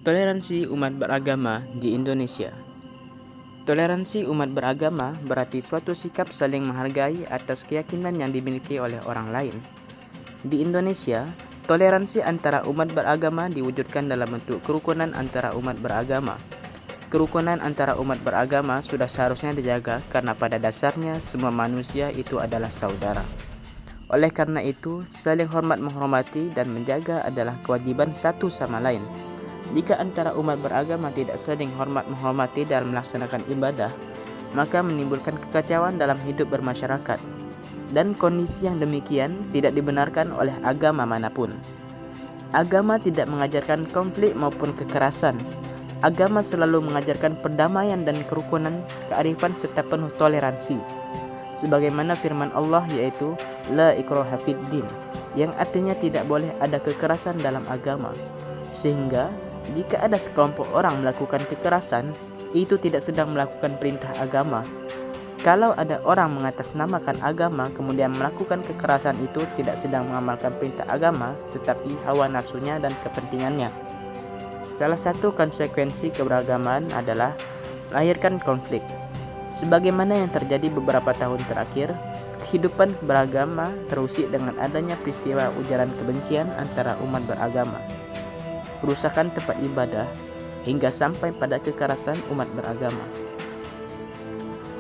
Toleransi umat beragama di Indonesia. Toleransi umat beragama berarti suatu sikap saling menghargai atas keyakinan yang dimiliki oleh orang lain. Di Indonesia, toleransi antara umat beragama diwujudkan dalam bentuk kerukunan antara umat beragama. Kerukunan antara umat beragama sudah seharusnya dijaga karena pada dasarnya semua manusia itu adalah saudara. Oleh karena itu, saling hormat menghormati dan menjaga adalah kewajiban satu sama lain. Jika antara umat beragama tidak saling hormat menghormati dalam melaksanakan ibadah, maka menimbulkan kekacauan dalam hidup bermasyarakat. Dan kondisi yang demikian tidak dibenarkan oleh agama manapun. Agama tidak mengajarkan konflik maupun kekerasan. Agama selalu mengajarkan perdamaian dan kerukunan, kearifan serta penuh toleransi. Sebagaimana firman Allah yaitu La ikraha fid din, yang artinya tidak boleh ada kekerasan dalam agama. Sehingga jika ada sekelompok orang melakukan kekerasan, itu tidak sedang melakukan perintah agama. Kalau ada orang mengatasnamakan agama kemudian melakukan kekerasan, itu tidak sedang mengamalkan perintah agama, tetapi hawa nafsunya dan kepentingannya. Salah satu konsekuensi keberagaman adalah melahirkan konflik. Sebagaimana yang terjadi beberapa tahun terakhir, kehidupan beragama terusik dengan adanya peristiwa ujaran kebencian antara umat beragama, perusakan tempat ibadah, hingga sampai pada kekerasan umat beragama.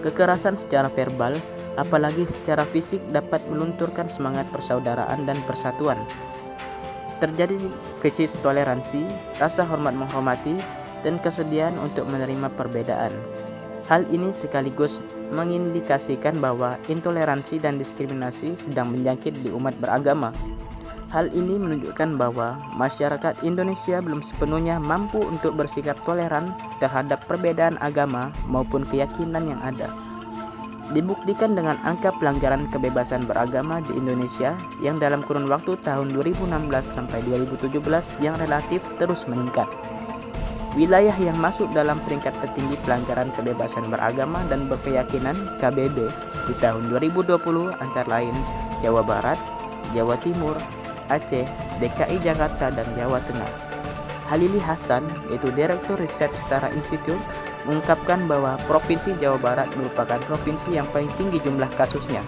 Kekerasan secara verbal, apalagi secara fisik, dapat melunturkan semangat persaudaraan dan persatuan. Terjadi krisis toleransi, rasa hormat menghormati, dan kesediaan untuk menerima perbedaan. Hal ini sekaligus mengindikasikan bahwa intoleransi dan diskriminasi sedang menjangkit di umat beragama. Hal ini menunjukkan bahwa masyarakat Indonesia belum sepenuhnya mampu untuk bersikap toleran terhadap perbedaan agama maupun keyakinan yang ada. Dibuktikan dengan angka pelanggaran kebebasan beragama di Indonesia yang dalam kurun waktu tahun 2016 sampai 2017 yang relatif terus meningkat. Wilayah yang masuk dalam peringkat tertinggi pelanggaran kebebasan beragama dan berkeyakinan (KBB) di tahun 2020 antara lain Jawa Barat, Jawa Timur, Aceh, DKI Jakarta, dan Jawa Tengah. Halili Hasan, yaitu Direktur Riset Setara Institute, mengungkapkan bahwa Provinsi Jawa Barat merupakan provinsi yang paling tinggi jumlah kasusnya.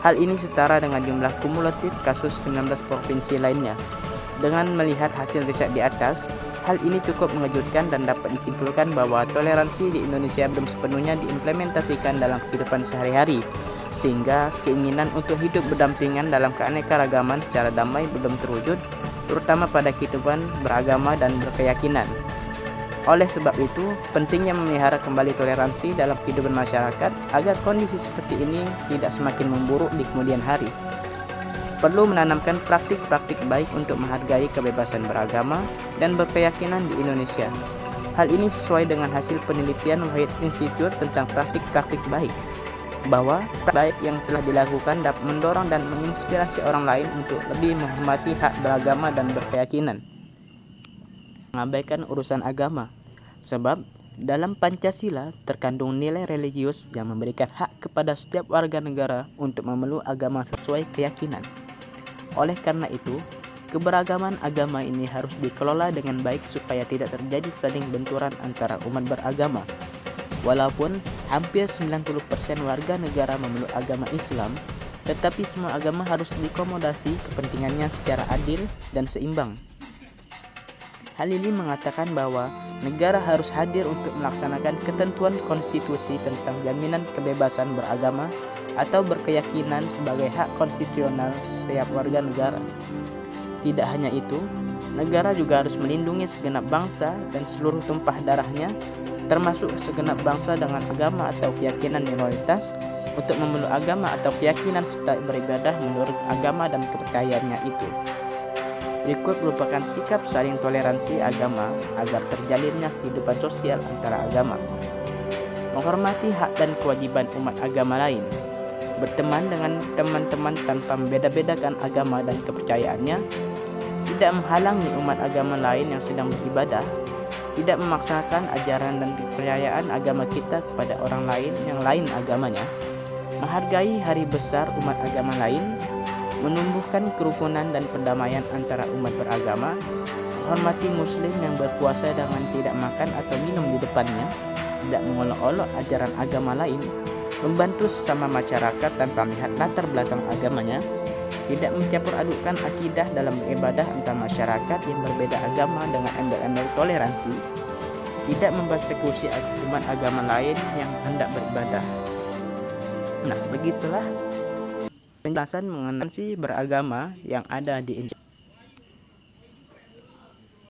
Hal ini setara dengan jumlah kumulatif kasus 19 provinsi lainnya. Dengan melihat hasil riset di atas, hal ini cukup mengejutkan dan dapat disimpulkan bahwa toleransi di Indonesia belum sepenuhnya diimplementasikan dalam kehidupan sehari-hari, sehingga keinginan untuk hidup berdampingan dalam keanekaragaman secara damai belum terwujud, terutama pada kehidupan beragama dan berkeyakinan. Oleh sebab itu, pentingnya memelihara kembali toleransi dalam kehidupan masyarakat agar kondisi seperti ini tidak semakin memburuk di kemudian hari. Perlu menanamkan praktik-praktik baik untuk menghargai kebebasan beragama dan berkeyakinan di Indonesia. Hal ini sesuai dengan hasil penelitian White Institute tentang praktik-praktik baik, bahwa baik yang telah dilakukan dapat mendorong dan menginspirasi orang lain untuk lebih menghormati hak beragama dan berkeyakinan. Mengabaikan urusan agama, sebab dalam Pancasila terkandung nilai religius yang memberikan hak kepada setiap warga negara untuk memeluk agama sesuai keyakinan. Oleh karena itu, keberagaman agama ini harus dikelola dengan baik supaya tidak terjadi saling benturan antara umat beragama. Walaupun hampir 90% warga negara memeluk agama Islam, tetapi semua agama harus diakomodasi kepentingannya secara adil dan seimbang. Hal ini mengatakan bahwa negara harus hadir untuk melaksanakan ketentuan konstitusi tentang jaminan kebebasan beragama atau berkeyakinan sebagai hak konstitusional setiap warga negara. Tidak hanya itu, negara juga harus melindungi segenap bangsa dan seluruh tumpah darahnya, termasuk segenap bangsa dengan agama atau keyakinan minoritas, untuk memeluk agama atau keyakinan serta beribadah menurut agama dan kepercayaannya itu. Berikut merupakan sikap saling toleransi agama agar terjalinnya kehidupan sosial antara agama. Menghormati hak dan kewajiban umat agama lain. Berteman dengan teman-teman tanpa membeda-bedakan agama dan kepercayaannya. Tidak menghalangi umat agama lain yang sedang beribadah. Tidak memaksakan ajaran dan kepercayaan agama kita kepada orang lain yang lain agamanya. Menghargai hari besar umat agama lain. Menumbuhkan kerukunan dan perdamaian antara umat beragama, menghormati muslim yang berpuasa dengan tidak makan atau minum di depannya, tidak mengolok-olok ajaran agama lain, membantu sesama masyarakat tanpa melihat latar belakang agamanya, tidak mencampur adukkan akidah dalam beribadah antar masyarakat yang berbeda agama dengan embel-embel toleransi, tidak mempersekusi umat agama lain yang hendak beribadah. Nah, begitulah penjelasan mengenai beragama yang ada di Injil.